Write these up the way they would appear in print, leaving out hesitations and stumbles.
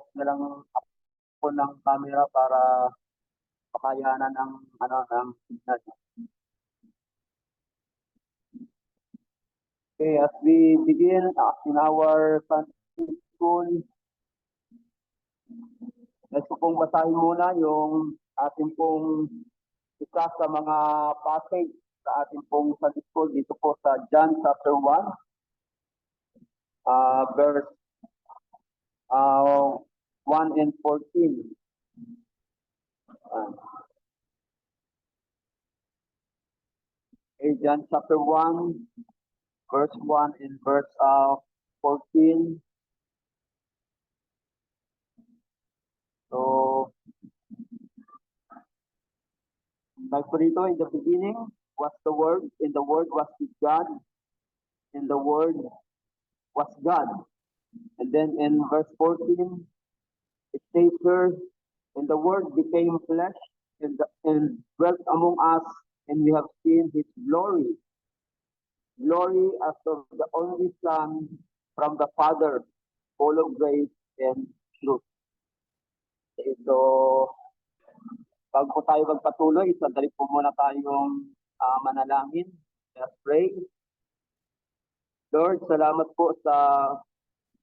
off na lang ako ng camera para pakayanan ng signal. Okay, as we begin in our Sunday school, gusto pong basahin muna yung ating pong isa sa mga passage sa ating pong Sunday school dito po sa John chapter 1, verse 1 and 14. Okay, John chapter 1, verse 1 and verse 14. So, like po dito, in the beginning was the Word, and the Word was with God, and the Word was God. And then in verse 14, it says here, and the Word became flesh and dwelt among us, and we have seen His glory. Glory as of the only Son from the Father, full of grace and truth. So, bago po tayo magpatuloy, sandali po muna tayong manalangin. Let's pray. Lord, salamat po sa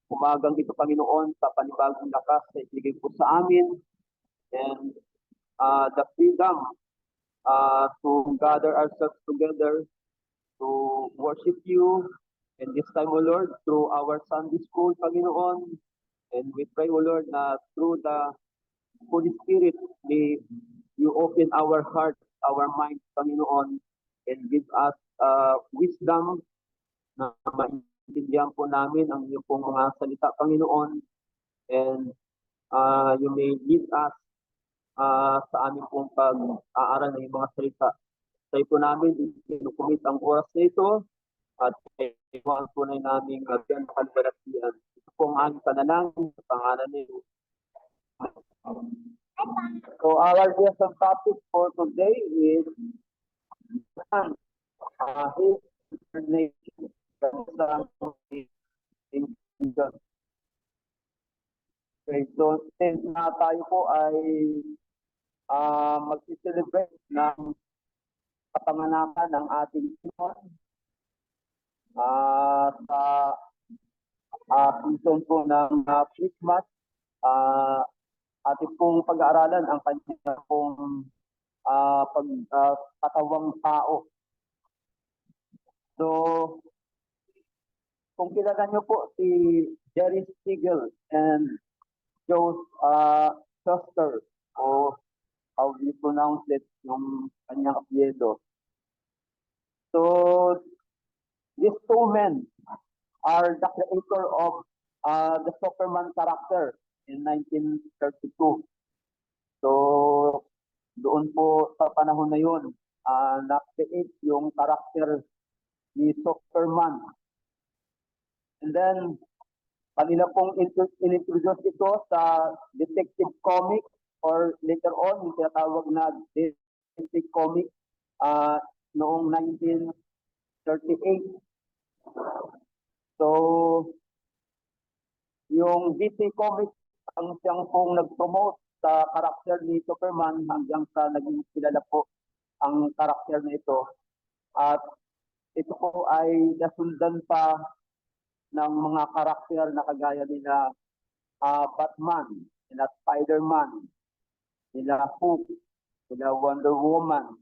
umagang ito, Panginoon, sa panibagong lakas na ibigay po sa amin, and the freedom to gather ourselves together to worship you. And this time, O Lord, through our Sunday school, Panginoon, and we pray, O Lord, na through the Holy Spirit, may you open our hearts, our minds, Panginoon, and give us wisdom na maintindihan po namin ang iyong pong mga salita, Panginoon, and you may lead us sa aming pong pag-aaral ng iyong mga salita. Sa ito namin, inukumit ang oras na ito at iwan po na namin agyan kalbalatian. Ito po ang aming panalangin sa pangalan nito. So our lesson topic for today is His nation. Okay, so since na tayo po ay mag-celebrate ng kapanganakan ng ating Panginoon sa season po ng Christmas, ating pong pag-aaralan ang kanya pong pagkatawang tao. So, kung kilala niyo po si Jerry Siegel and Joe Shuster, o how do you pronounce it, yung kanyang apelyido. So, these two men are the creator of the Superman character in 1932. So, doon po sa panahon na yun, na-create yung character ni Superman. And then, kanila pong in-introduce ito sa detective comic, or later on, yung tinatawag na detective comic noong 1938. So, yung DC Comics ang siyang pong nag-promote sa karakter ni Superman hanggang sa naging kilala po ang karakter na ito. At ito po ay nasundan pa ng mga karakter na kagaya nila Batman, nila Spider-Man, nila Hulk, nila Wonder Woman,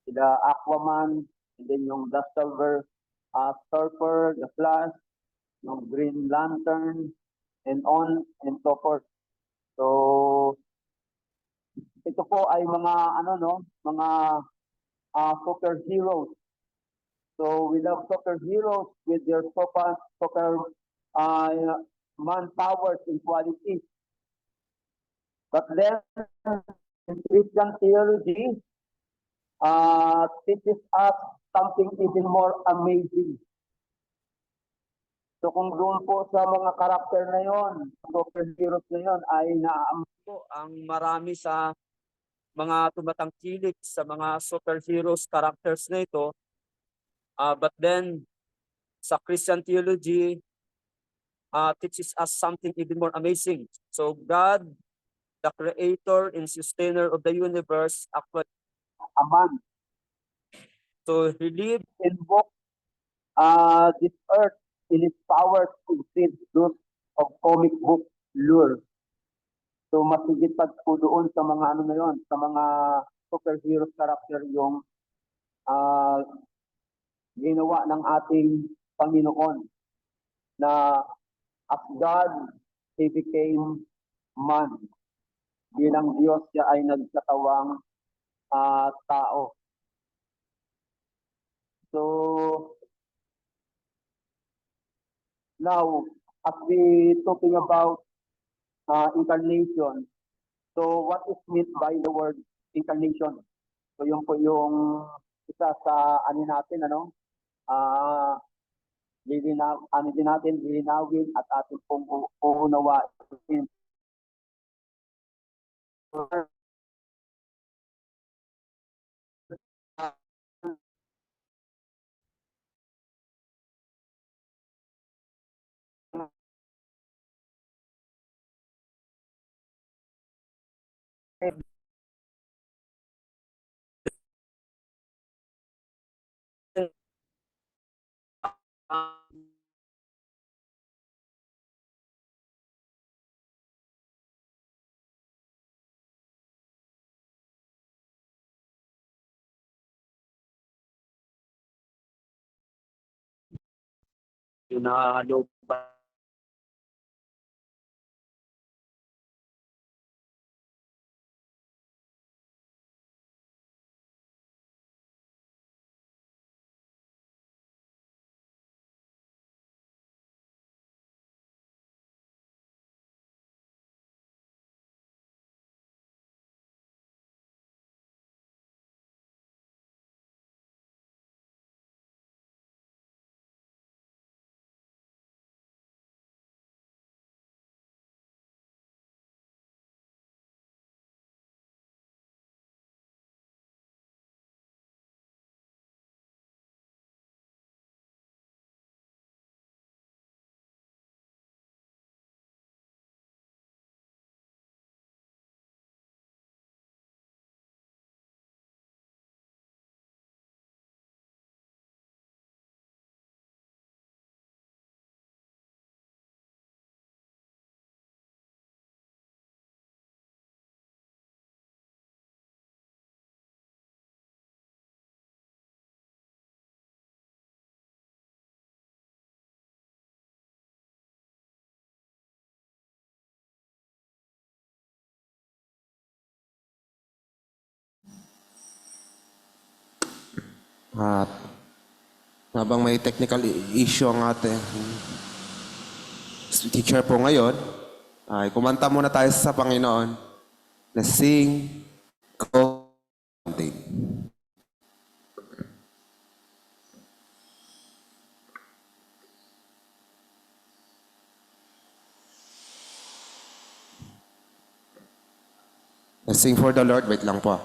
nila Aquaman, and then yung The Silver Surfer, The Flash, yung Green Lantern, and on and so forth. So, ito po ay mga mga superheroes. So we love superheroes with their man powers and qualities. But then, in Christian theology, teaches us something even more amazing. So kung doon po sa mga karakter na yon, superheroes na yon, ay naaamin po ang marami sa mga tumatangkilik sa mga superheroes characters na ito. But then, sa Christian theology, teaches us something even more amazing. So kung doon po sa mga karakter na yon, superheroes na yon, ay naaamin po ang marami sa mga tumatangkilik sa mga superheroes characters na ito. But then, sa Christian theology, teaches us something even more amazing. So kung doon po sa mga karakter na yon, superheroes characters na ito, but then teaches us something even more amazing. So God, the creator and sustainer of the universe, actually, a man, so he lived invoke this earth in its power to exceed those of comic book lure. So masigit pa po doon sa mga ano na yon, sa mga superhero character yung ah, ginawa ng ating Panginoon na as God, He became man. Bilang Diyos, siya ay nagkatawang tao. So, now, as we talking about incarnation, so what is meant by the word incarnation? So, yung po yung isa sa ano natin, ano, ano din natin, lilinawin at ating pong uunawain. pinaloba At habang may technical issue ang ating teacher po ngayon, ay kumanta muna tayo sa Panginoon na Sing, Go, Something. Sing for the Lord. Wait lang po.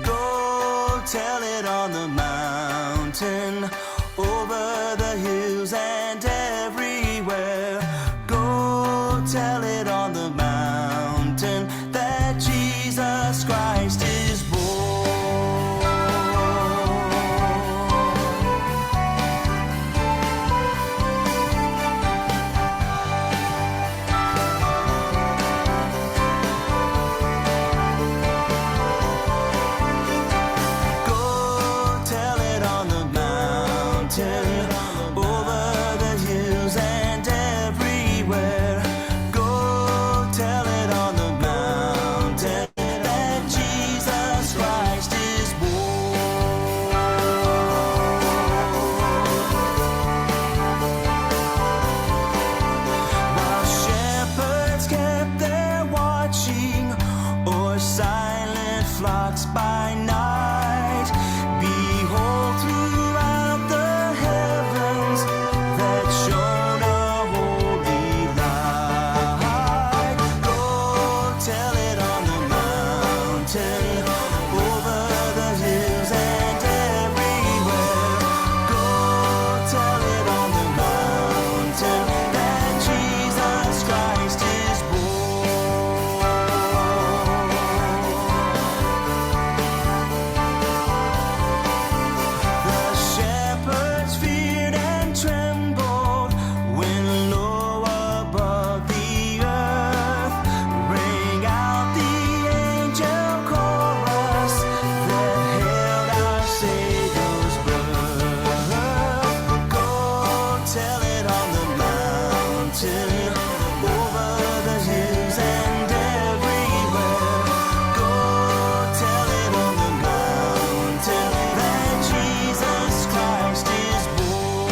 Go tell it on the mountain, over the hills and everywhere. Go tell it on the mountain that Jesus Christ is born. Go tell it on the mountain. mountain, over the hills and everywhere. Go tell it on the mountain that Jesus Christ is born.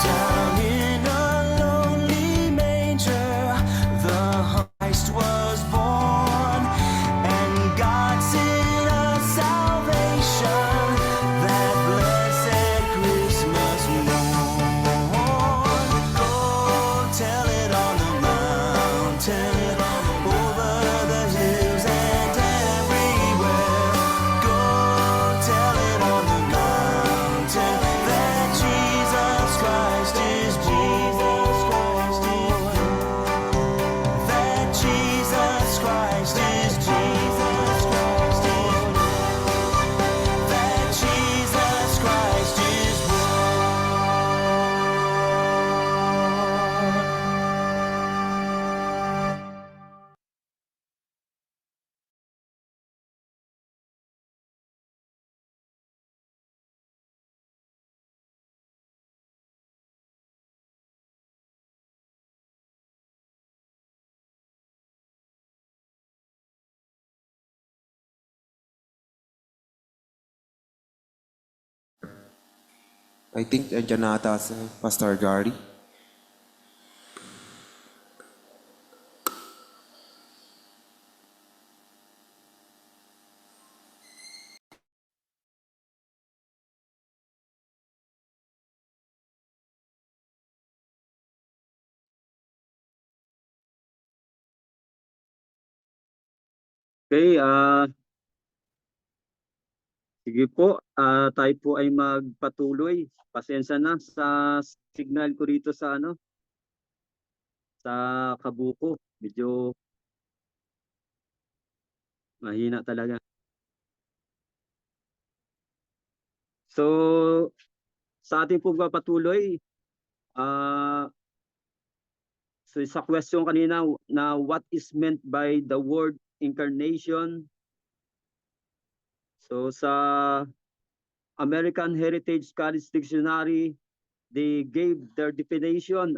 Down in a lonely manger, the Christ was born, and God sent us salvation, that blessed Christmas morn. Go tell it on the mountain, over the hills and everywhere. Go tell it on the mountain that Jesus Christ is born. That Jesus Christ is Jesus Christ is that Jesus Christ is born. I think andyan na ata si Pastor Gary. Okay, sige po, tayo po ay magpatuloy. Pasensya na sa signal ko rito sa sa Kabuko. Medyo mahina talaga. So, sa ating pagpapatuloy, so sa question kanina na what is meant by the word incarnation. So sa American Heritage College Dictionary, they gave their definition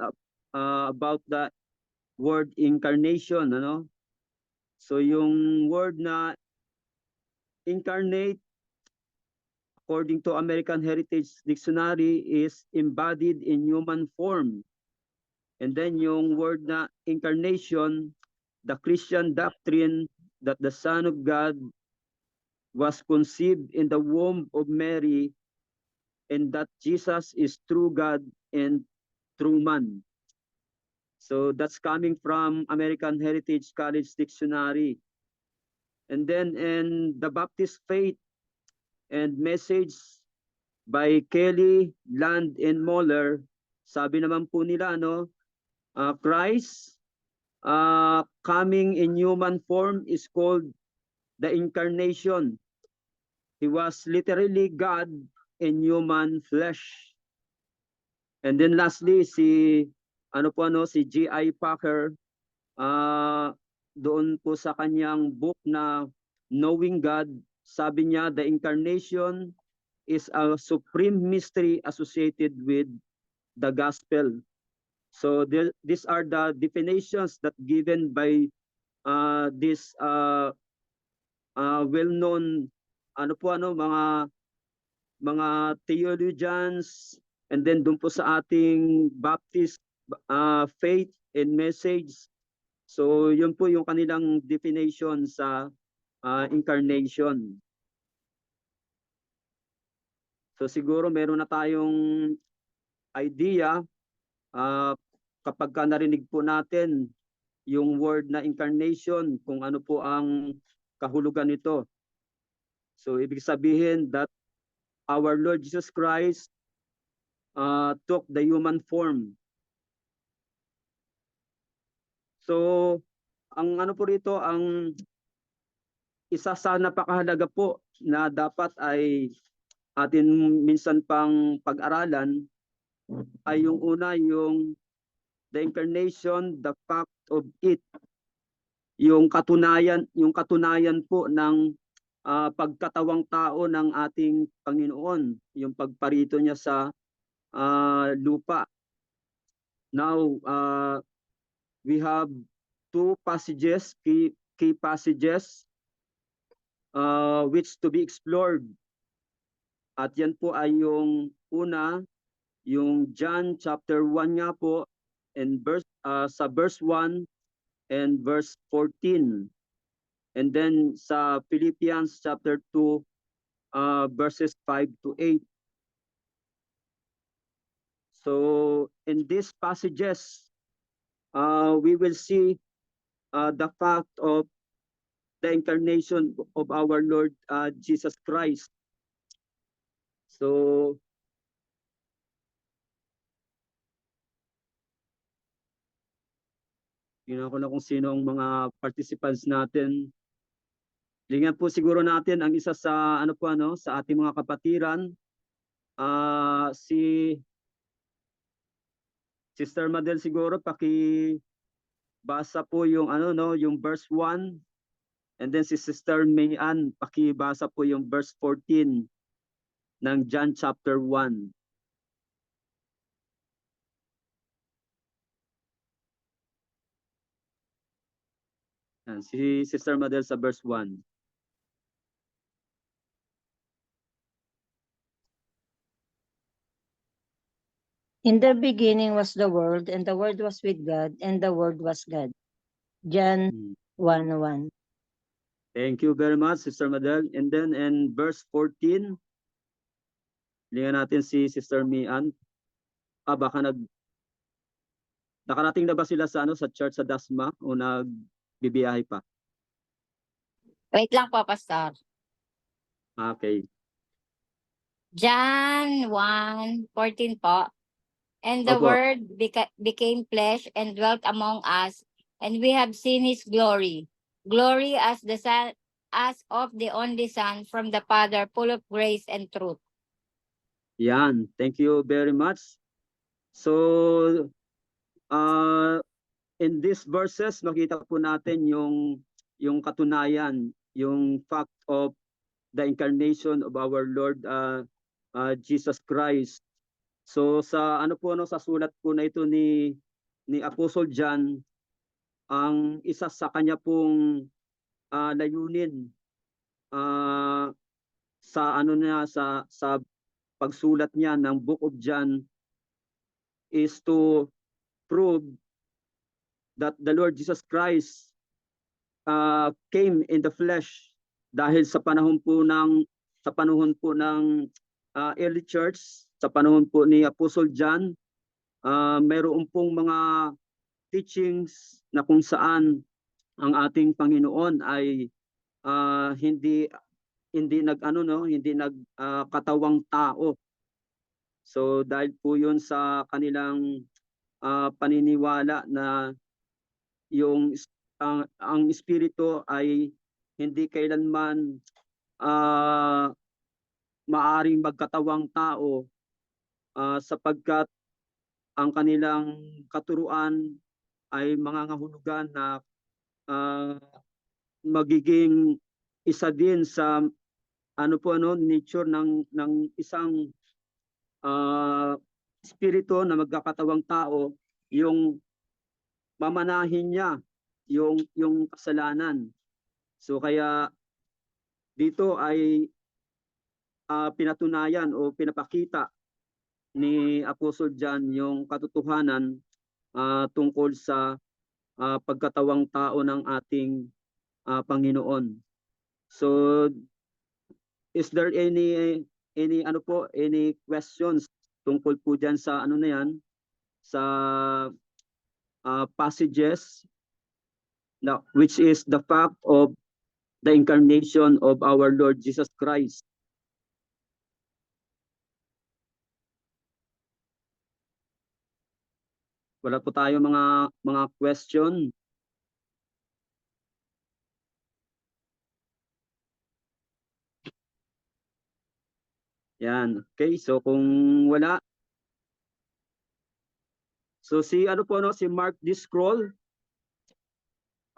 about the word incarnation, So yung word na incarnate, according to American Heritage Dictionary, is embodied in human form. And then yung word na incarnation, the Christian doctrine that the Son of God was conceived in the womb of Mary, and that Jesus is true God and true man. So that's coming from American Heritage College Dictionary. And then in the Baptist Faith and Message by Kelly, Land, and Moller, sabi naman po nila, Christ coming in human form is called the incarnation. He was literally God in human flesh. And then lastly, si J.I. Packer, doon po sa kanyang book na Knowing God, sabi niya, the incarnation is a supreme mystery associated with the gospel. So these are the definitions that given by this well-known mga theologians, and then doon po sa ating Baptist Faith and Message. So yun po yung kanilang definition sa incarnation. So siguro meron na tayong idea kapag ka narinig po natin yung word na incarnation, kung ano po ang kahulugan nito. So ibig sabihin that our Lord Jesus Christ took the human form. So ang po rito, ang isa sa napakahalaga po na dapat ay atin minsan pang pag-aralan ay yung una, yung the incarnation, the fact of it. Yung katunayan po ng pagkatawang tao ng ating Panginoon, yung pagparito niya sa lupa. Now, we have two passages, key passages, which to be explored. At yan po ay yung una, yung John chapter 1 nga po, and sa verse 1 and verse 14. And then sa Philippians chapter 2, verses 5 to 8. So in these passages, we will see the fact of the incarnation of our Lord Jesus Christ. So tingnan ko na kung sino ang mga participants natin. Lingan po siguro natin ang isa sa sa ating mga kapatiran, si Sister Madel siguro basa po yung yung verse 1, and then si Sister Mayan pakibasa po yung verse 14 ng John chapter 1. Si Sister Madel sa verse 1. In the beginning was the Word, and the Word was with God, and the Word was God. John 1:1. Thank you very much, Sister Madel. And then in verse 14, lingan natin si Sister Mian. Baka nakarating na ba sila sa sa church sa Dasma o nagbibiyahe pa? Wait lang po, Pastor. Okay. John 1:14 po. And the Opo. Word became flesh and dwelt among us, and we have seen His glory. Glory as the Son, as of the only Son from the Father, full of grace and truth. Yan. Thank you very much. So, in these verses, makita po natin yung katunayan, yung fact of the incarnation of our Lord Jesus Christ. So sa sa sulat po na ito ni Apostle John, ang isa sa kanya pong layunin sa sa pagsulat niya ng Book of John is to prove that the Lord Jesus Christ came in the flesh dahil sa panahon po ng early church, sa panahon po ni Apostle John, mayroon pong mga teachings na kung saan ang ating Panginoon ay hindi katawang tao. So dahil po 'yun sa kanilang paniniwala na ang espiritu ay hindi kailanman maaring magkatawang tao, sapagkat ang kanilang katuruan ay mangangahulugan na magiging isa din sa nature ng isang espiritu na magkakatawang tao, yung mamanahin niya yung kasalanan. So kaya dito ay pinatunayan o pinapakita ni Apostle John yung katotohanan tungkol sa pagkatawang tao ng ating Panginoon. So is there any questions tungkol po diyan sa na yan, sa passages which is the fact of the incarnation of our Lord Jesus Christ? Wala po tayo mga question. Yan. Okay, so kung wala, so si si Mark D. Scroll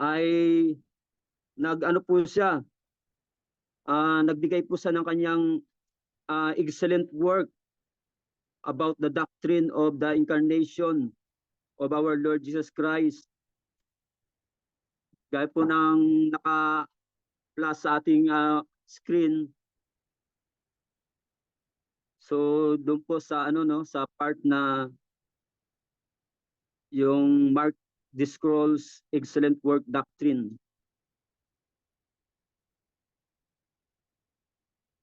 ay po siya, nagbigay po siya ng kanyang excellent work about the doctrine of the incarnation of our Lord Jesus Christ. Gaya po ng naka-plus sa ating screen. So doon po sa sa part na yung Mark the Scrolls Excellent Work Doctrine.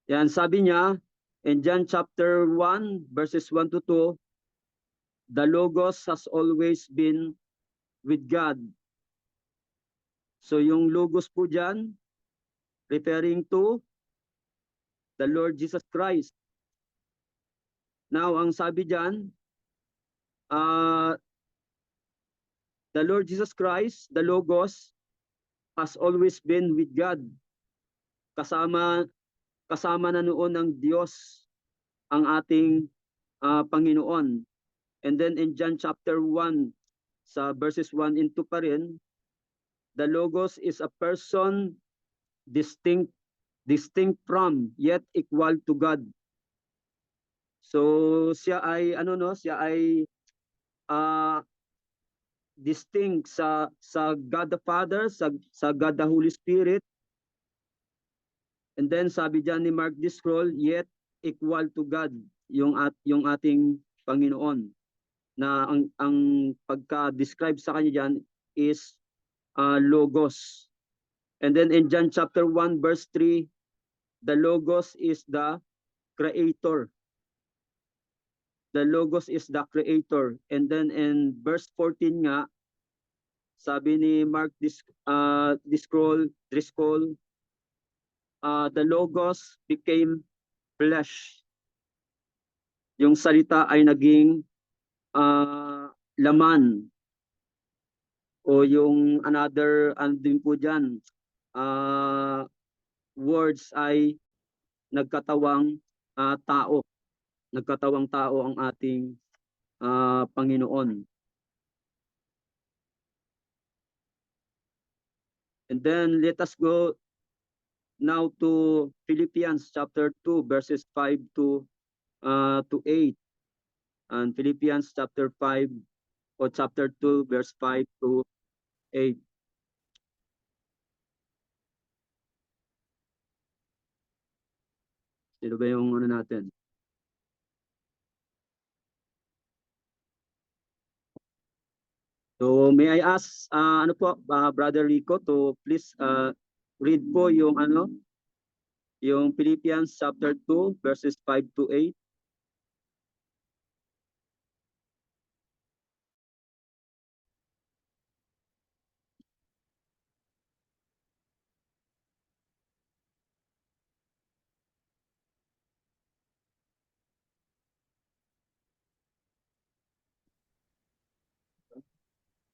Yan, sabi niya in John chapter 1 verses 1 to 2, the Logos has always been with God. So yung Logos po dyan, referring to the Lord Jesus Christ. Now, ang sabi dyan, the Lord Jesus Christ, the Logos, has always been with God. Kasama na noon ng Diyos ang ating Panginoon. And then in John chapter 1, sa verses 1 and 2 pa rin, the Logos is a person distinct from, yet equal to God. So siya ay distinct sa God the Father, sa God the Holy Spirit. And then sabi diyan ni Mark the Scroll, yet equal to God, yung ating Panginoon, na ang pagka-describe sa kanya diyan is Logos. And then in John chapter 1 verse 3, the Logos is the creator. The Logos is the creator. And then in verse 14 nga, sabi ni Mark Driscoll, the Logos became flesh. Yung salita ay naging laman. O yung another, din po dyan, words ay nagkatawang tao. Nagkatawang tao ang ating Panginoon. And then let us go now to Philippians chapter 2 verses 5 to 8. And Philippians chapter 5 or chapter 2 verse 5 to 8. Sino ba yung natin? So may I ask Brother Rico to please read po yung yung Philippians chapter 2 verses 5 to 8.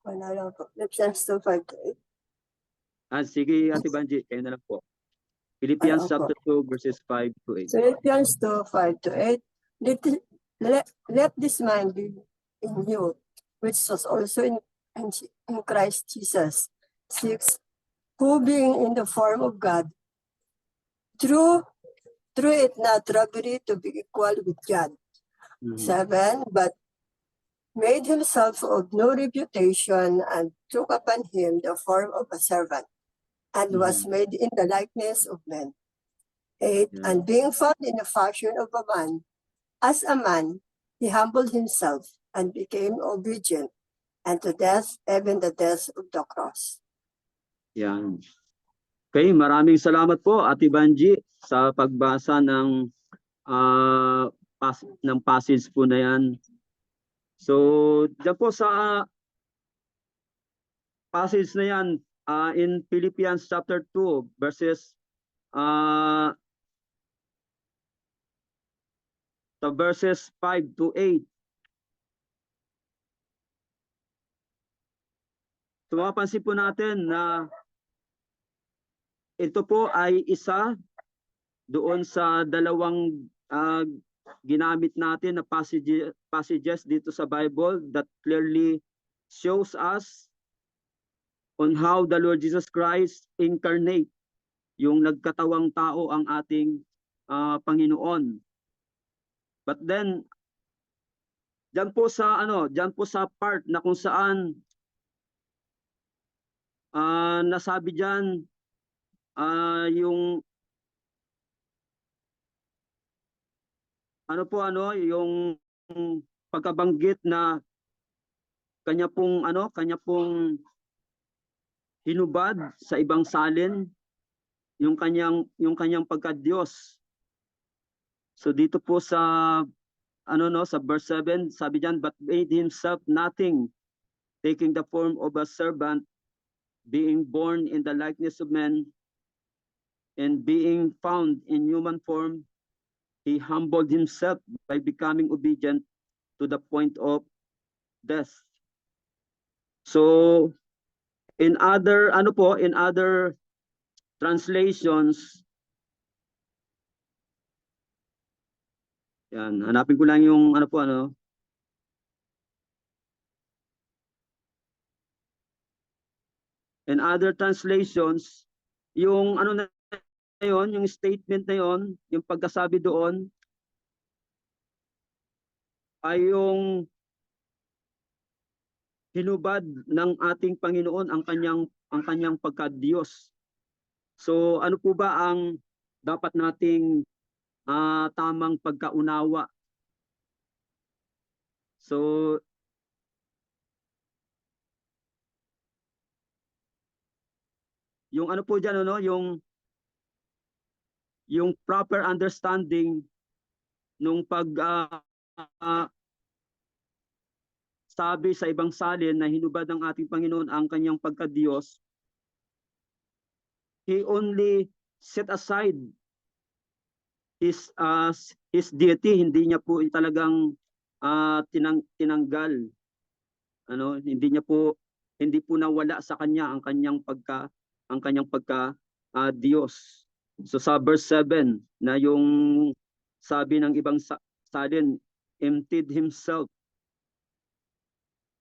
Wala lang po. Philippians 2, 5 to 8. Sige, Ate Banji, kayo na lang po. Philippians Opo. chapter 2 verses 5 to 8. Philippians 2, 5 to 8. Let this mind be in you, which was also in Christ Jesus. 6. Who being in the form of God, through it not robbery to be equal with God. 7. But made himself of no reputation and took upon him the form of a servant and was made in the likeness of men. 8. And being found in the fashion of a man, as a man, he humbled himself and became obedient unto death, even the death of the cross. Yan. Okay, maraming salamat po Ate Banji sa pagbasa ng passage po na yan. So, dyan po sa passage na yan, in Philippians chapter 2 verses sa verses 5 to 8. So, mapapansin po natin na ito po ay isa doon sa dalawang ginamit natin na passages dito sa Bible that clearly shows us on how the Lord Jesus Christ incarnate. yung nagkatawang tao ang ating Panginoon. But then diyan po sa part na kung saan nasabi diyan yung yung pagkabanggit na kanya pong hinubad sa ibang salin yung kanyang pagka-Diyos. So dito po sa sa verse 7, sabi diyan, but made himself nothing, taking the form of a servant, being born in the likeness of men, and being found in human form, he humbled himself by becoming obedient to the point of death. So in other translations, yan, hanapin ko lang yung in other translations, yung yung statement na yon, yung pagkasabi doon ay yung hinubad ng ating Panginoon ang kanyang pagka-Diyos. So ano po ba ang dapat nating tamang pagkaunawa? So yung po diyan yung proper understanding nung sabi sa ibang salin na hinubad ng ating Panginoon ang kanyang pagka-Diyos, he only set aside his deity, hindi niya po talagang tinanggal, hindi po nawala sa kanya ang kanyang pagka Diyos. So sa verse 7 na yung sabi ng ibang salin, emptied himself,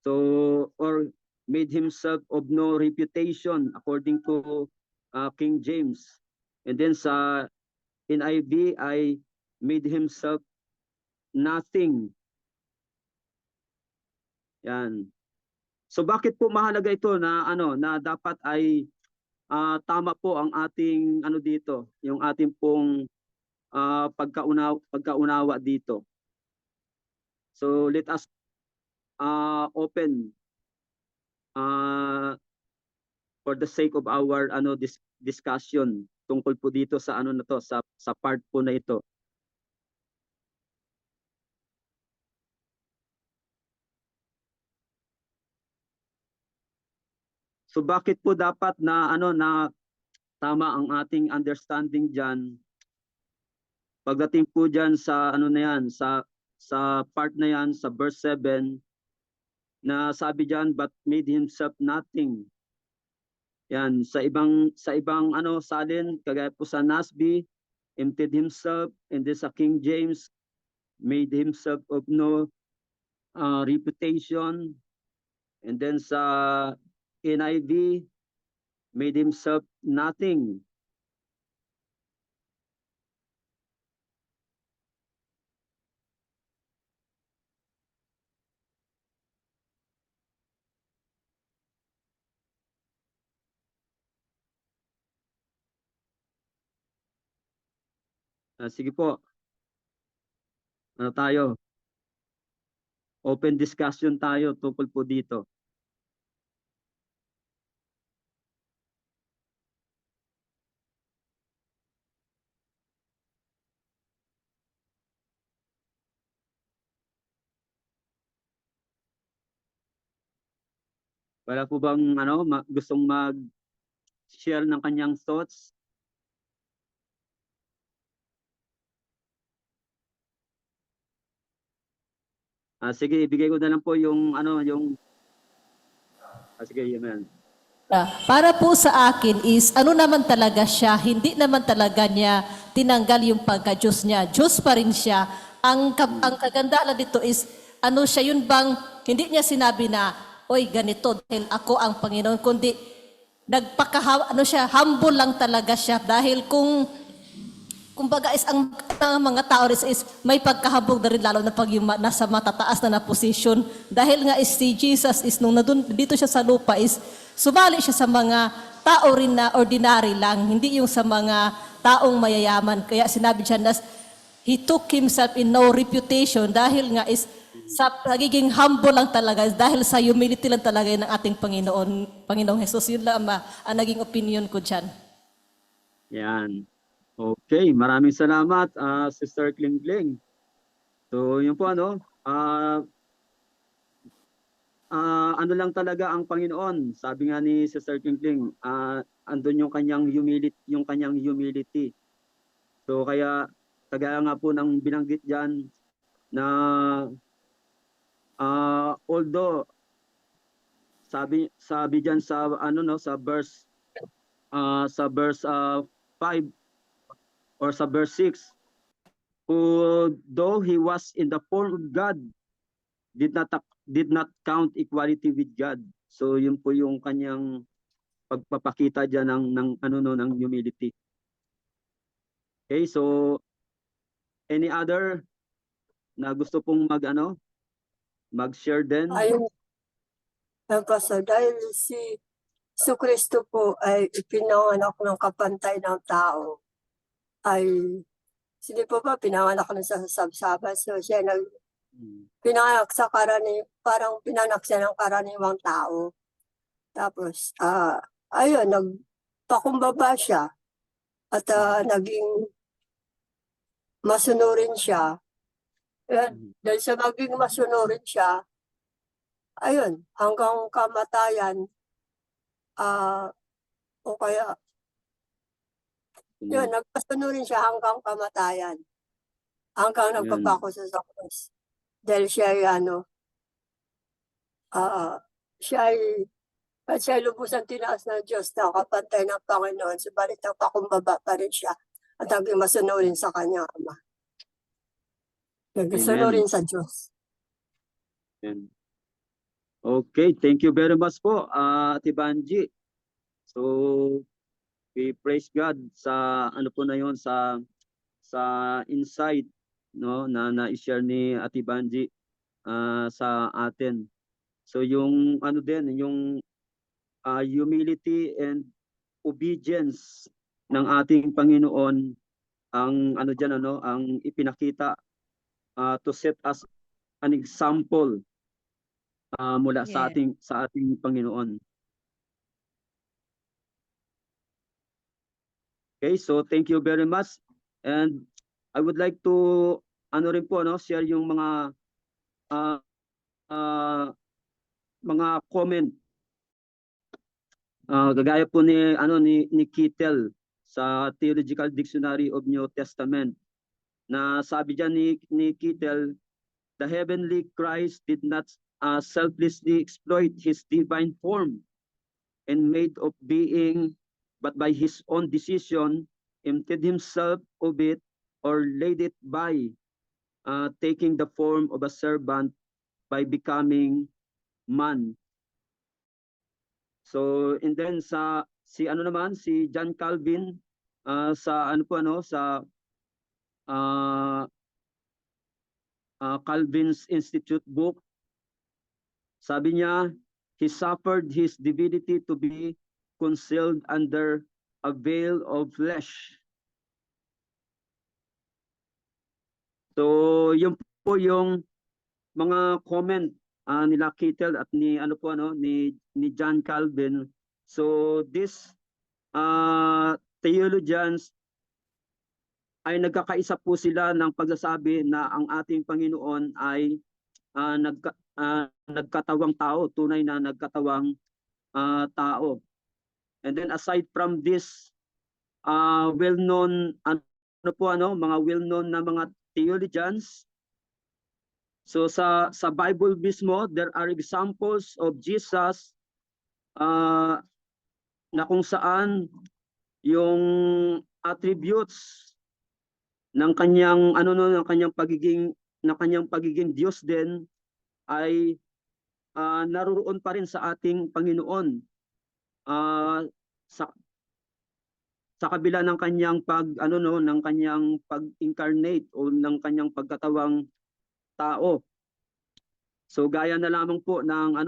so or made himself of no reputation according to King James. And then sa NIV ay made himself nothing. Yan. So bakit po mahalaga ito na na dapat ay tama po ang ating dito, yung ating pong pagkaunawa dito. So let us open for the sake of our discussion tungkol po dito sa sa part po na ito. So bakit po dapat na na tama ang ating understanding diyan? Pagdating po diyan sa sa part na yan, sa verse 7 na sabi diyan, but made himself nothing. Yan, sa ibang salin kagaya po sa NASB, emptied himself, and then sa King James, made himself of no reputation, and then sa NIV, made himself nothing. Sige po. Tayo? Open discussion tayo tungkol po dito. Wala po bang gustong mag-share ng kanyang thoughts? Sige, ibigay ko na lang po yung sige, amen. Para po sa akin is, naman talaga siya, hindi naman talaga niya tinanggal yung pagka-Diyos niya. Diyos pa rin siya. Ang kagandahan dito is, siya yun bang, hindi niya sinabi na, oy, ganito, dahil ako ang Panginoon, kundi ano siya, humble lang talaga siya dahil kumbaga is ang mga tao is may pagkahabog na rin lalo na pag yung nasa matataas na posisyon. Dahil nga is si Jesus is nung dito siya sa lupa is sumali siya sa mga tao rin na ordinary lang, hindi yung sa mga taong mayayaman. Kaya sinabi siya na he took himself in no reputation dahil nga is sa pagiging humble lang talaga, dahil sa humility lang talaga ng ating Panginoong Jesus. Yun lang ang naging opinion ko dyan. Yan. Okay, maraming salamat, Sister Klingkling. So, yun po ano lang talaga ang Panginoon. Sabi nga ni Sister Klingkling, andun yung kanyang humility. So, kaya kagaya nga po ng binanggit diyan na although sabi diyan sa sa verse 5 or sa verse 6, who though he was in the form of God, did not count equality with God. So yun po yung kanyang pagpapakita diyan ng humility. Okay, so any other na gusto pong mag-share din? Ayun, Pastor, dahil si Kristo po ay ipinanganak ng kapantay ng tao, ay hindi po ba pinanganak na sa sabsaba, so siya pinanganak sa parang pinanak siya ng karaniwang tao. Tapos, ayun, nagpakumbaba siya at naging masunurin siya. Dahil sa maging masunurin siya, ayun, hanggang kamatayan, o kaya, yun, nagpasunurin siya hanggang kamatayan. Hanggang nagpapako sa krus. Dahil siya ay siya ay lubusang tinaas ng Diyos na kapantay ng Panginoon. Subalit nagpakumbaba pa rin siya at naging masunurin sa kanyang Ama. Nagsunurin sa Diyos. Amen. Okay, thank you very much po, Ate Banji. So, we praise God sa po na yon, sa insight na i-share ni Ate Banji sa atin. So yung yung humility and obedience ng ating Panginoon ang ang ipinakita to set us an example mula sa ating Panginoon. Okay, so thank you very much, and I would like to share yung mga comment gagaya po ni Kittel sa Theological Dictionary of New Testament, na sabi diyan ni Kittel, the heavenly Christ did not selflessly exploit his divine form and made of being, but by his own decision emptied himself of it or laid it by, taking the form of a servant by becoming man. So, and then si John Calvin sa Calvin's Institute book, sabi niya, he suffered his divinity to be concealed under a veil of flesh. So, yun po yung mga comment nila Kittel at ni John Calvin. So, these theologians ay nagkakaisa po sila ng pagsasabi na ang ating Panginoon ay nagkatawang tao, tunay na nagkatawang tao. And then aside from this well-known mga well-known na mga theologians, so sa Bible mismo there are examples of Jesus na kung saan yung attributes ng kanyang pagiging Diyos din ay naroon pa rin sa ating Panginoon. sa sa kabila ng kanyang ng kanyang pag-incarnate o ng kanyang pagkatawang tao. So gaya na lamang po ng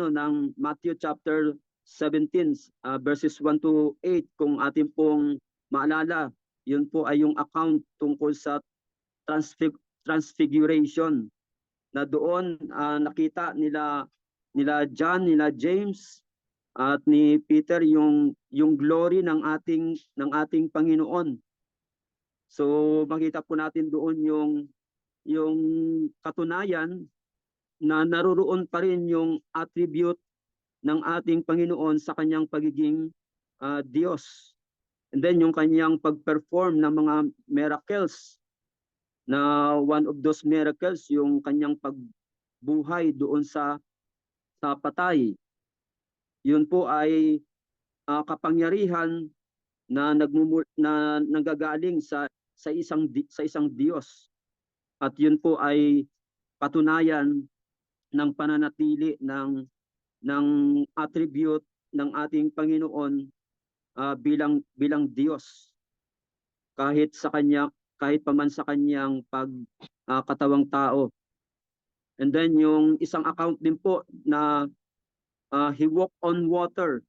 Matthew chapter 17 verses 1 to 8, kung atin pong maalala, yun po ay yung account tungkol sa transfiguration, na doon nakita nila John, nila James at ni Peter yung glory ng ating Panginoon. So makita po natin doon yung katunayan na naroroon pa rin yung attribute ng ating Panginoon sa kanyang pagiging Diyos. And then yung kanyang pag-perform ng mga miracles, na one of those miracles yung kanyang pagbuhay doon sa patay. Yun po ay kapangyarihan na nanggagaling sa isang Diyos. At yun po ay patunayan ng pananatili ng attribute ng ating Panginoon bilang Diyos, kahit paman sa kanyang katawang tao. And then yung isang account din po na he walked on water.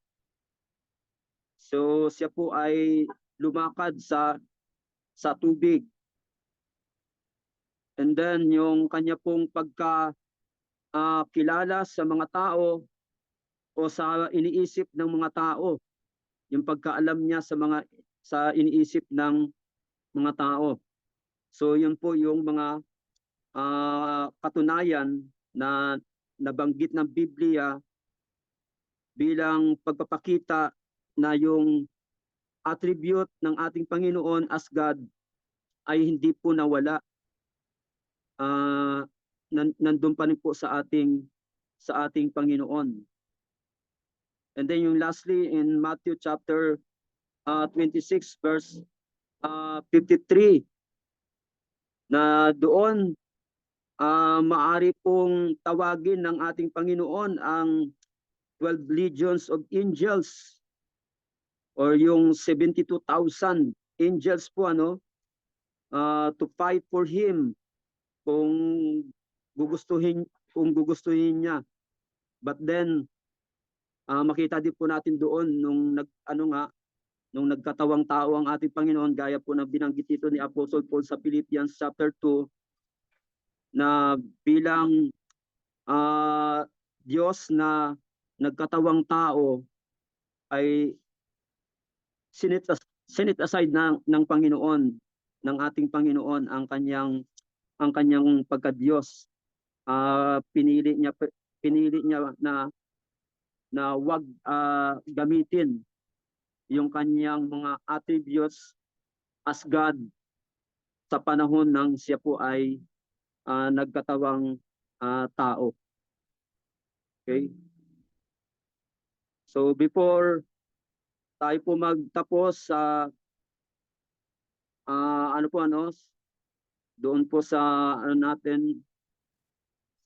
So siya po ay lumakad sa tubig. And then yung kanya pong kilala sa mga tao o sa iniisip ng mga tao, yung pagkaalam niya sa iniisip ng mga tao. So yun po yung mga katunayan na nabanggit ng Biblia bilang pagpapakita na yung attribute ng ating Panginoon as God ay hindi po nawala. Nandun pa rin po sa ating Panginoon. And then yung lastly in Matthew chapter 26 verse 53, na doon maaari pong tawagin ng ating Panginoon ang 12 legions of angels or yung 72,000 angels po to fight for him kung gugustuhin niya. But then makita din po natin doon nung nagkatawang tao ang ating Panginoon, gaya po na binanggit dito ni Apostle Paul sa Philippians chapter 2, na bilang Diyos na nagkatawang tao ay sinit aside ng Panginoon, ng ating Panginoon ang kanyang pagka-Diyos. Pinili niya na wag gamitin yung kanyang mga attributes as God sa panahon ng siya po ay nagkatawang tao. Okay? So before tayo po magtapos sa doon po sa natin,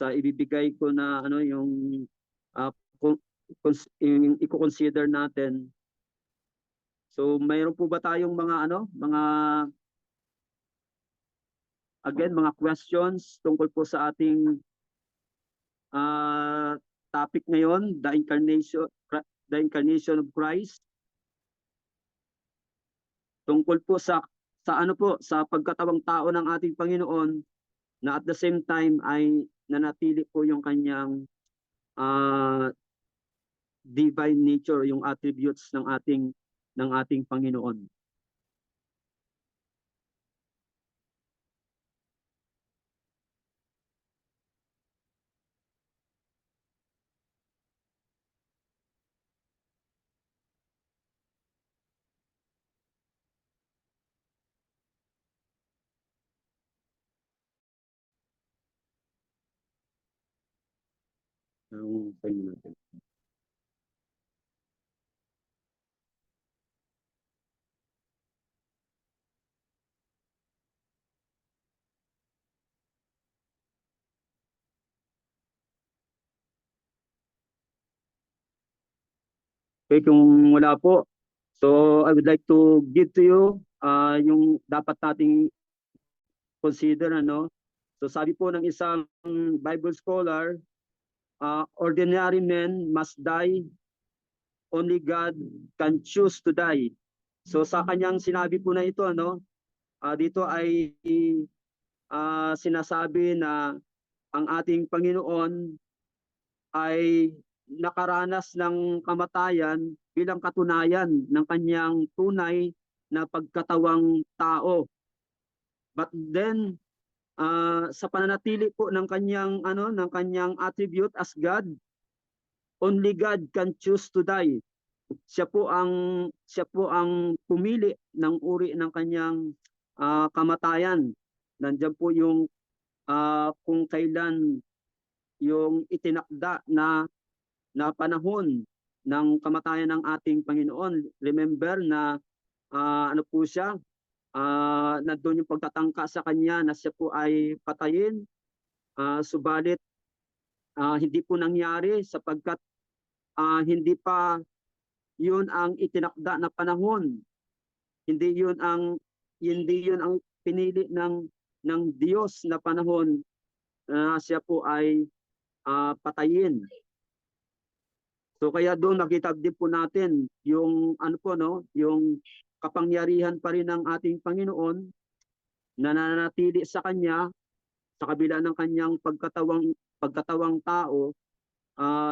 sa ibibigay ko na yung i-consider natin. So mayroon po ba tayong mga questions tungkol po sa ating topic ngayon, the incarnation of Christ? Tungkol po sa pagkatawang tao ng ating Panginoon, na at the same time ay nanatili po yung kanyang divine nature, yung attributes ng ating Panginoon. Ang time natin. Okay, kung wala po, So I would like to give to you yung dapat nating consider, ano. So sabi po ng isang Bible scholar, ordinary men must die, only God can choose to die. So sa kanyang sinabi po na ito, ano, dito ay sinasabi na ang ating Panginoon ay nakaranas ng kamatayan bilang katunayan ng kanyang tunay na pagkatawang tao. But then sa pananatili po ng kanyang attribute as God, only God can choose to die. Siya po ang pumili ng uri ng kanyang kamatayan. Nandiyan po yung kung kailan yung itinakda na panahon ng kamatayan ng ating Panginoon. Remember na ano po siya, nandun yung pagtatangka sa kanya na siya po ay patayin, subalit hindi po nangyari sapagkat hindi pa yun ang itinakda na panahon. Hindi yun ang pinili ng Diyos na panahon na siya po ay patayin. So kaya doon nakita din po natin yung yung kapangyarihan pa rin ng ating Panginoon na nananatili sa kanya sa kabila ng kanyang pagkatawang tao,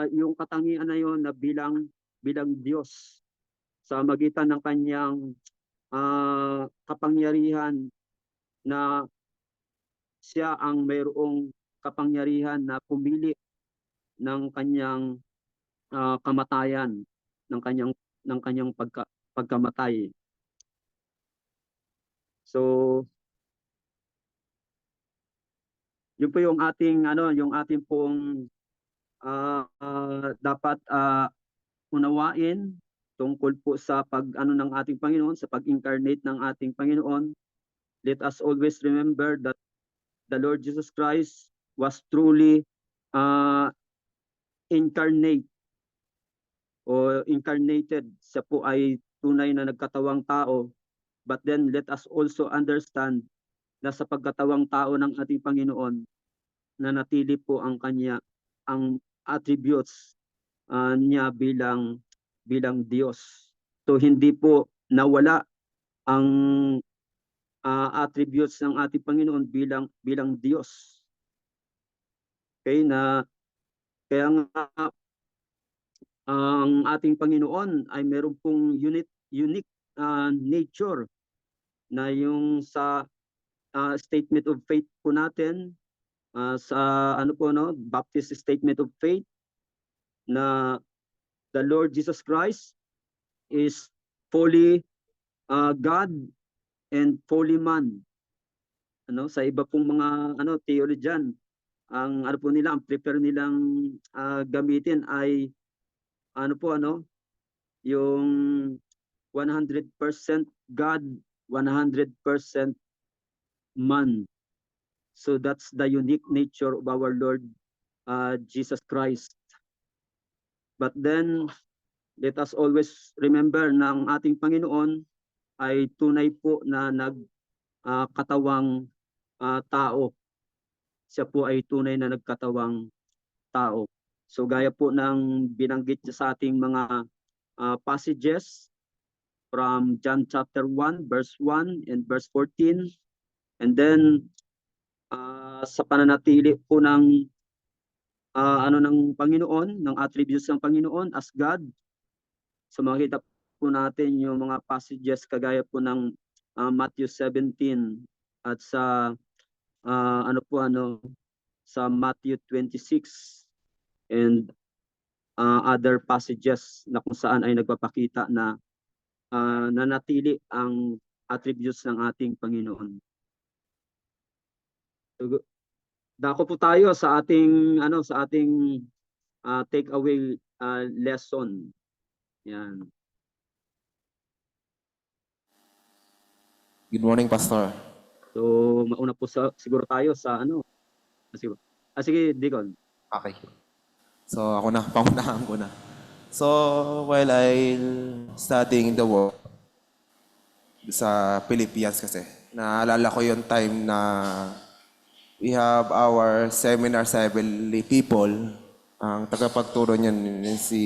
yung katangian na yon na bilang Diyos sa magitan ng kanyang kapangyarihan na siya ang mayroong kapangyarihan na pumili ng kanyang kamatayan, ng kanyang pagkamatay. So yun po yung ating pong dapat unawain tungkol po sa ng ating Panginoon, sa pag-incarnate ng ating Panginoon. Let us always remember that the Lord Jesus Christ was truly incarnate o incarnated. Siya po ay tunay na nagkatawang tao. But then let us also understand na sa pagkatawang tao ng ating Panginoon, na natili po ang attributes niya bilang Diyos. So hindi po nawala ang attributes ng ating Panginoon bilang Diyos. Okay, kaya nga ang ating Panginoon ay meron pong unique nature na yung sa statement of faith po natin, sa Baptist statement of faith, na the Lord Jesus Christ is fully God and fully man. Sa iba pong mga theologian, ang ang prepare nilang gamitin ay yung 100% God, 100% man. So that's the unique nature of our Lord Jesus Christ. But then let us always remember na ang ating Panginoon ay tunay po na nagkatawang tao. Siya po ay tunay na nagkatawang tao. So gaya po ng binanggit niya sa ating mga passages from John chapter 1 verse 1 and verse 14, and then sa pananatili po ng Panginoon, ng attributes ng Panginoon as God. So makita po natin yung mga passages kagaya po ng Matthew 17 at sa sa Matthew 26 and other passages na kung saan ay nagpapakita na nanatili ang attributes ng ating Panginoon. So, dako po tayo sa ating take away lesson. Yan. Good morning, Pastor. So mauna po siguro tayo sa siguro. Sige, Deacon. Okay. So ako na, pangunahan ko na. So, while I studying the word, sa Philippians kasi, naalala ko yung time na we have our seminar sa Heavenly People. Ang tagapagturo niyan yun si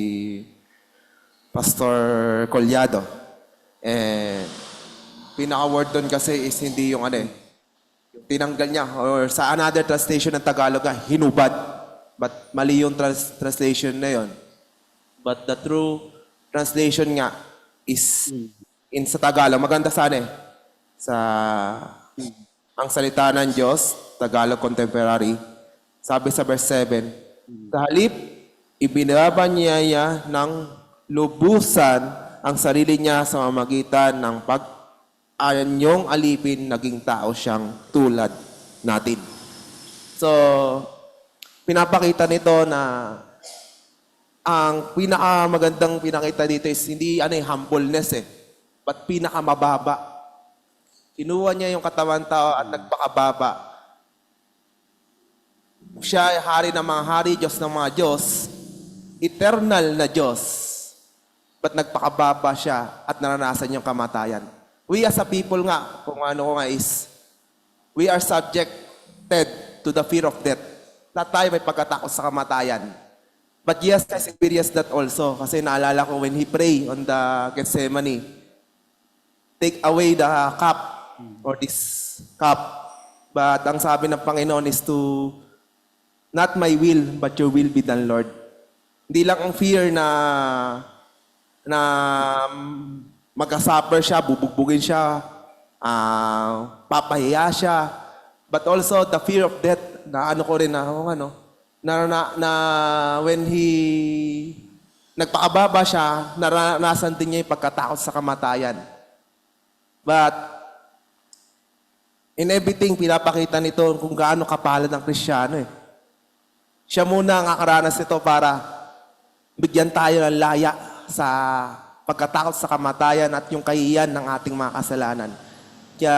Pastor Collado. And pinaka-word doon kasi is hindi yung ano eh, yung tinanggal niya, or sa another translation ng Tagalog nga, hinubad. But mali yung translation na yun. But the true translation nga is in sa Tagalog. Maganda sana eh. Sa ang salita ng Diyos, Tagalog Contemporary, sabi sa verse 7, sa halip, ibinabanyaya ng lubusan ang sarili niya sa mamagitan ng anyong alipin, naging tao siyang tulad natin. So, pinapakita nito na ang pinakamagandang pinakita dito is hindi humbleness eh, but pinakamababa. Kinuha niya yung katawan tao at nagpakababa. Siya ay hari ng mga hari, Diyos ng mga Diyos, eternal na Diyos. But nagpakababa siya at naranasan yung kamatayan. We as a people nga, kung ano ko nga is, we are subjected to the fear of death. Lahat tayo may pagkatakot sa kamatayan. But yes, I experienced that also. Kasi naalala ko when he prayed on the Gethsemane, take away the cup or this cup. But ang sabi ng Panginoon is to, not my will, but your will be done, Lord. Hindi lang ang fear na magka-suffer siya, bubugbugin siya, papahiya siya, but also the fear of death, na ano ko rin na when he nagpakababa siya, naranasan din niya yung pagkatakot sa kamatayan. But in everything, pinapakita nito kung gaano kapalad ang Kristiyano eh. Siya muna ang nakaranas nito para bigyan tayo ng laya sa pagkatakot sa kamatayan at yung kahihiyan ng ating mga kasalanan. Kaya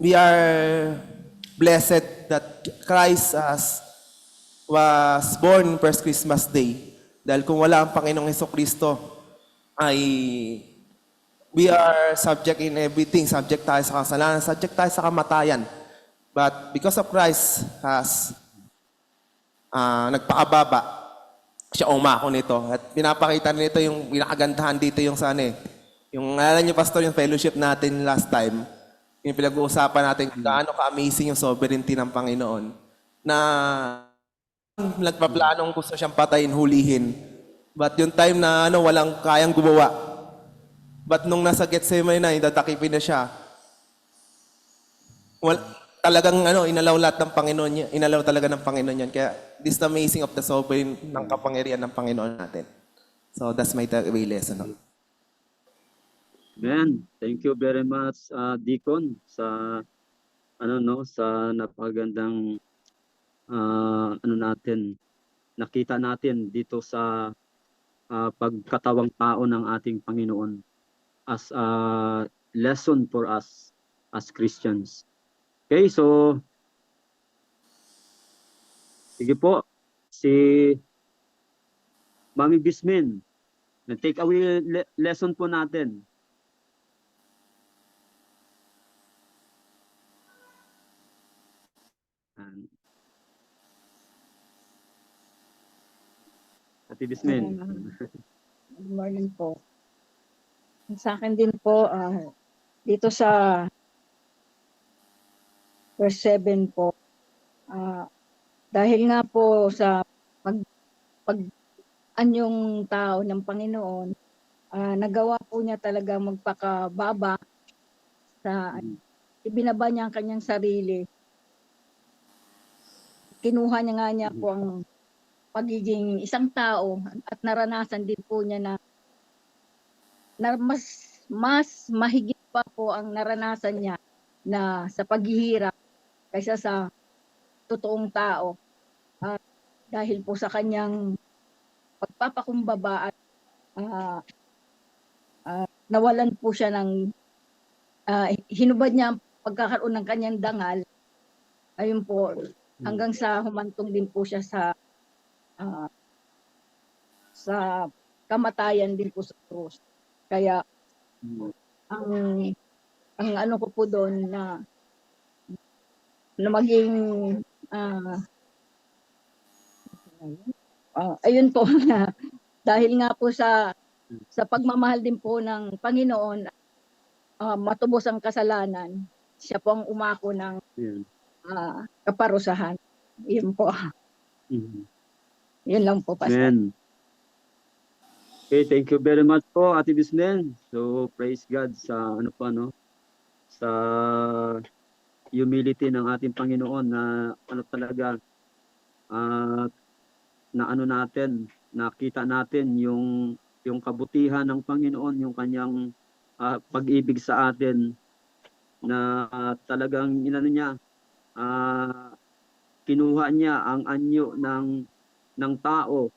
we are blessed that Christ was born first Christmas Day. Dahil kung wala ang Panginoong Hesukristo, ay we are subject in everything. Subject tayo sa kasalanan, subject tayo sa kamatayan. But because of Christ has nagpakababa, siya umako nito. At pinapakita nito yung pinakagandahan dito yung yung alam niyo, Pastor, yung fellowship natin last time, yung pinag-uusapan natin kung gaano ka-amazing yung sovereignty ng Panginoon na nagpaplanong gusto siyang patayin, hulihin. But yung time na walang kayang gumawa. But nung nasa Gethsemane na, tatakipin na siya, talagang inalaw lahat ng Panginoon niya. Inalaw talaga ng Panginoon yan. Kaya this is the amazing of the sovereign ng kapangyarihan ng Panginoon natin. So that's my takeaway lesson. Amen. Thank you very much, Deacon, sa sa napagandang nakita natin dito sa pagkatawang tao ng ating Panginoon as a lesson for us as Christians. Okay, so sige po, si Mami Bismin, na-take away lesson po natin. Ate Bismin. Good morning po. Sa akin din po, dito sa verse 7 po, dahil nga po sa anyong tao ng Panginoon, nagawa po niya talaga magpakababa sa ibinaba niya ang kanyang sarili. Kinuha niya po ang pagiging isang tao at naranasan din po niya na mas mahigit pa po ang naranasan niya na sa paghihirap kaysa sa totoong tao. Dahil po sa kanyang pagpapakumbaba at nawalan po siya ng hinubad niya ang pagkakaroon ng kanyang dangal. Ayun po, hanggang sa humantong din po siya sa kamatayan din po sa krus. Kaya ang ano ko po doon na maging ah, ayun po na dahil nga po sa pagmamahal din po ng Panginoon, matubos ang kasalanan, siya po ang umako ng Yan. kaparusahan. Yun po. Mhm. Yun lang po, Pastor. Amen. Okay, thank you very much po, Ate Bismen. So, praise God sa ano pa, no? Sa humility ng ating Panginoon na ano talaga, na ano natin, nakita natin yung kabutihan ng Panginoon, yung kanyang pag-ibig sa atin na talagang inano niya, kinuha niya ang anyo ng tao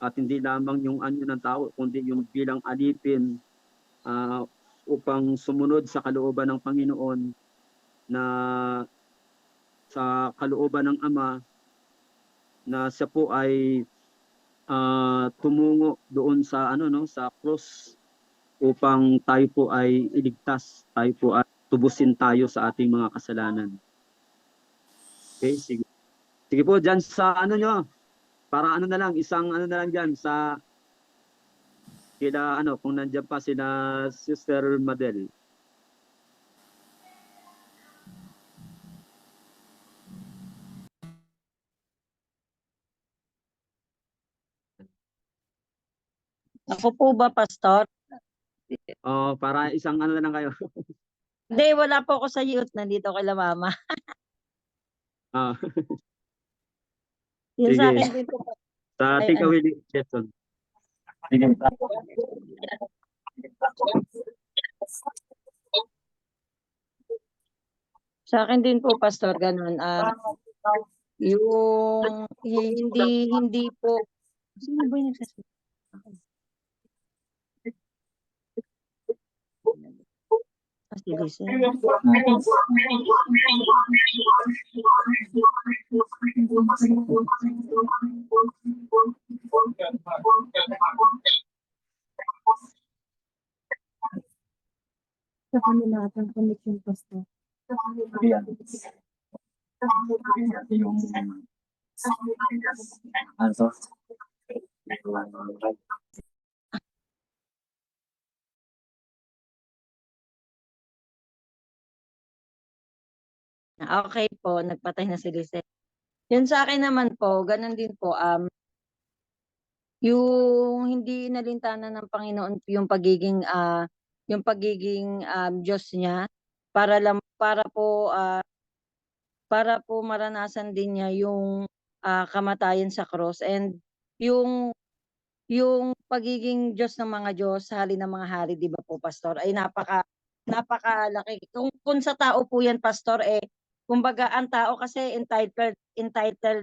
at hindi lamang yung anyo ng tao kundi yung bilang alipin upang sumunod sa kalooban ng Panginoon na sa kalooban ng Ama na siya po ay tumungo doon sa ano no sa cross upang tayo po ay iligtas, tayo po ay tubusin tayo sa ating mga kasalanan. Okay, sige. Sige po diyan sa ano nyo, para ano na lang, isang ano na lang diyan sa kila ano kung nandiyan pa sila Sister Madel. Ako po ba, Pastor? Para isang ano na lang kayo. Hindi, wala po ako sa youth. Nandito kay la Mama. Ah, Yun sa sige. akin din po. Sa Ay, Tika ano. Willie Jetson. Sa akin din po, Pastor, ganun. Yung hindi po. Sino ba yung nagsasabi? Sige, sir. Sa kanila at ang connection, Pastor. Okay po, nagpatay na si Lizette. Yun sa akin naman po, ganun din po. Yung hindi inalintanan ng Panginoon yung pagiging Diyos niya para po maranasan din niya yung kamatayan sa cross, and yung pagiging Diyos ng mga Diyos, hari ng mga hari, di ba po, Pastor, ay napakalaki. Kung sa tao po yan, Pastor, kumbaga ang tao kasi entitled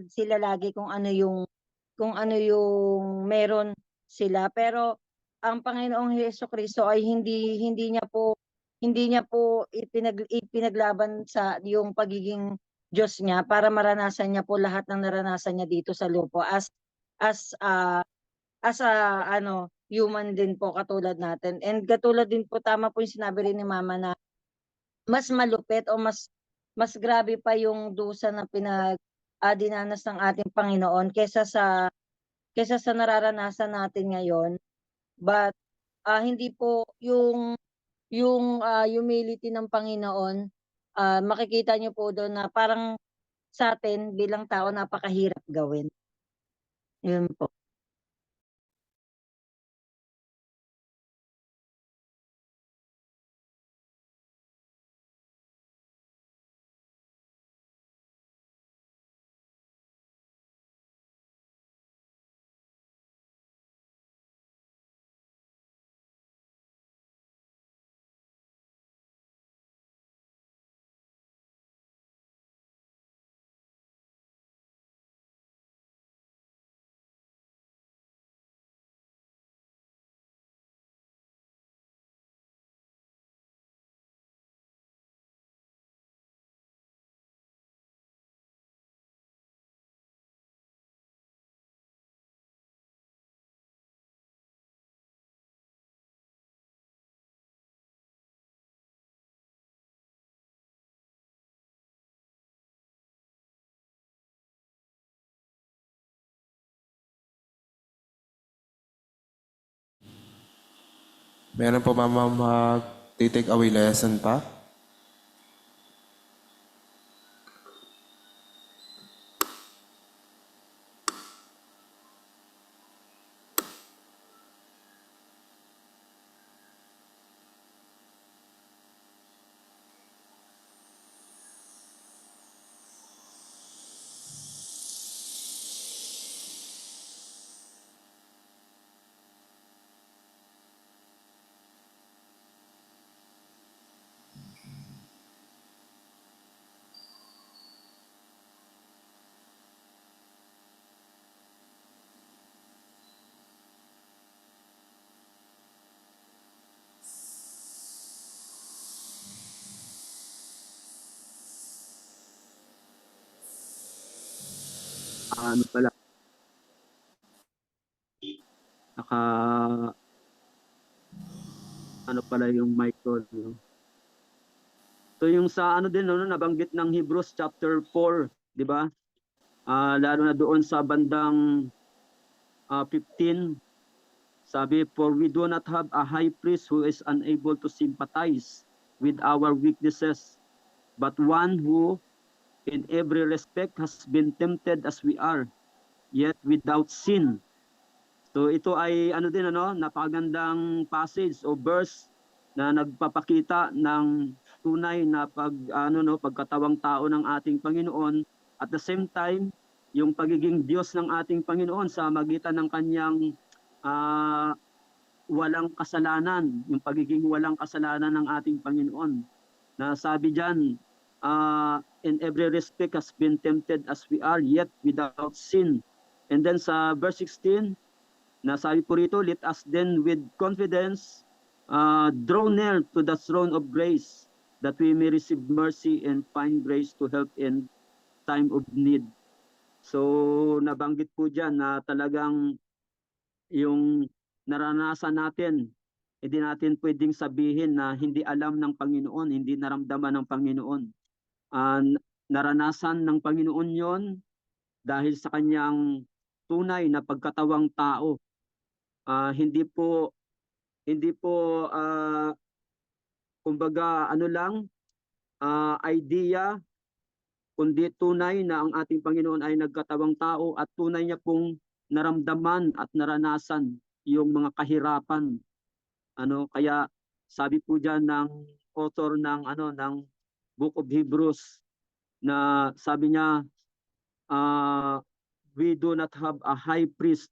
sila lagi kung ano yung meron sila, pero ang Panginoong Hesukristo ay hindi niya po ipinaglaban sa yung pagiging Diyos niya para maranasan niya po lahat ng naranasan niya dito sa lupa as ano human din po katulad natin. And katulad din po, tama po yung sinabi rin ni Mama na mas malupit o mas grabe pa yung dusa na dinanas ng ating Panginoon kesa sa nararanasan natin ngayon. But hindi po yung humility ng Panginoon, makikita niyo po doon na parang sa atin bilang tao napakahirap gawin. Yun po. Meron po mama mag-take away lesson pa? Ano pala, naka, ano pala yung mic ko. No? So yung sa ano din, no, nabanggit ng Hebrews chapter 4, di ba? Lalo na doon sa bandang 15, sabi, for we do not have a high priest who is unable to sympathize with our weaknesses, but one who in every respect has been tempted as we are, yet without sin. So ito ay ano din, ano, napakagandang passage o verse na nagpapakita ng tunay na pagkatawang tao ng ating Panginoon, at the same time yung pagiging Diyos ng ating Panginoon sa magitan ng kanyang walang kasalanan, yung pagiging walang kasalanan ng ating Panginoon. Na sabi diyan, in every respect has been tempted as we are, yet without sin. And then sa verse 16, na sabi po rito, let us then with confidence draw near to the throne of grace, that we may receive mercy and find grace to help in time of need. So nabanggit po dyan na talagang yung naranasan natin, hindi natin pwedeng sabihin na hindi alam ng Panginoon, hindi naramdaman ng Panginoon. Naranasan ng Panginoon yon dahil sa kanyang tunay na pagkatawang tao. Hindi po kumbaga ano lang, idea, kundi tunay na ang ating Panginoon ay nagkatawang tao at tunay niya pong naramdaman at naranasan yung mga kahirapan. Kaya sabi po diyan ng author ng Book of Hebrews, na sabi niya, we do not have a high priest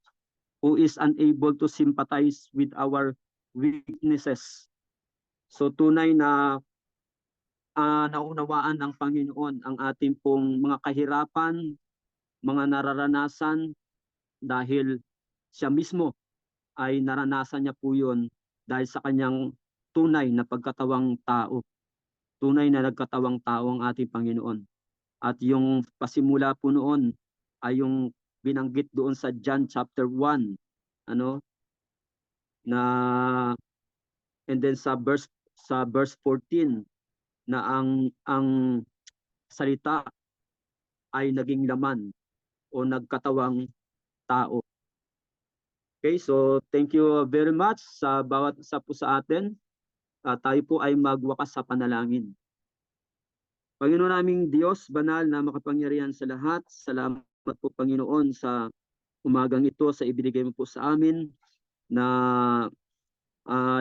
who is unable to sympathize with our weaknesses. So tunay na naunawaan ng Panginoon ang ating pong mga kahirapan, mga nararanasan, dahil siya mismo ay naranasan niya po yun dahil sa kanyang tunay na pagkatawang tao. Tunay na nagkatawang tao ang ating Panginoon. At yung pasimula po noon ay yung binanggit doon sa John chapter 1, na and then sa verse 14 na ang salita ay naging laman o nagkatawang tao. Okay, so thank you very much sa bawat isa po sa atin. Tayo po ay magwakas sa panalangin. Panginoon naming Diyos, banal na makapangyarihan sa lahat, salamat po Panginoon sa umagang ito, sa ibinigay mo po sa amin na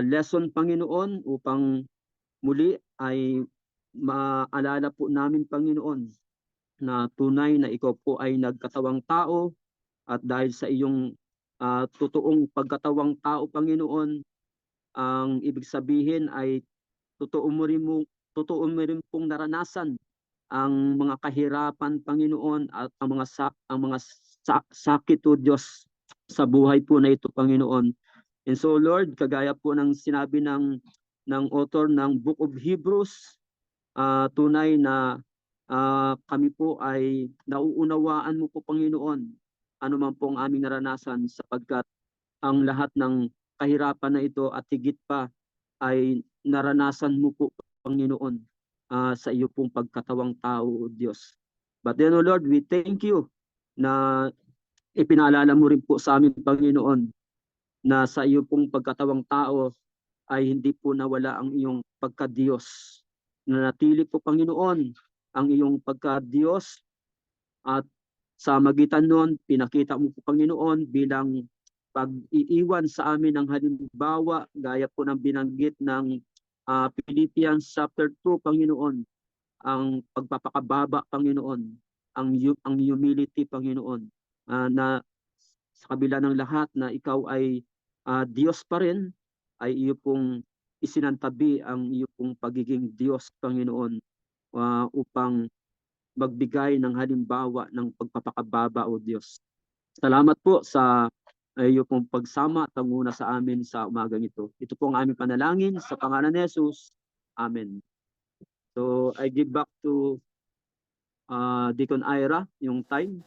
lesson Panginoon, upang muli ay maalala po namin Panginoon na tunay na ikaw po ay nagkatawang tao, at dahil sa iyong totoong pagkatawang tao Panginoon, ang ibig sabihin ay totoo mo rin pong naranasan ang mga kahirapan Panginoon at ang mga sakit o Diyos sa buhay po na ito Panginoon. And so Lord, kagaya po ng sinabi ng author ng Book of Hebrews, tunay na kami po ay nauunawaan mo po Panginoon ano man po ang aming naranasan, sapagkat ang lahat ng kahirapan na ito at higit pa ay naranasan mo po Panginoon sa iyo pong pagkatawang tao o Diyos. But then, O Lord, we thank you na ipinaalala mo rin po sa amin Panginoon na sa iyo pong pagkatawang tao ay hindi po nawala ang iyong pagka-Diyos. Nanatili po, Panginoon, ang iyong pagka-Diyos, at sa magitan nun, pinakita mo po, Panginoon, bilang pag-iiwan sa amin ng halimbawa, gaya po ng binanggit ng Philippians chapter 2, Panginoon, ang pagpapakababa, Panginoon, ang humility, Panginoon, na sa kabila ng lahat na ikaw ay Diyos pa rin, ay iyo pong isinantabi ang iyo pong pagiging Diyos, Panginoon, upang magbigay ng halimbawa ng pagpapakababa, O Diyos. Salamat po sa iyo pong pagsama at panguna sa amin sa umagang ito. Ito po ang aming panalangin sa pangalan ni Jesus. Amen. So I give back to Deacon Ira yung time.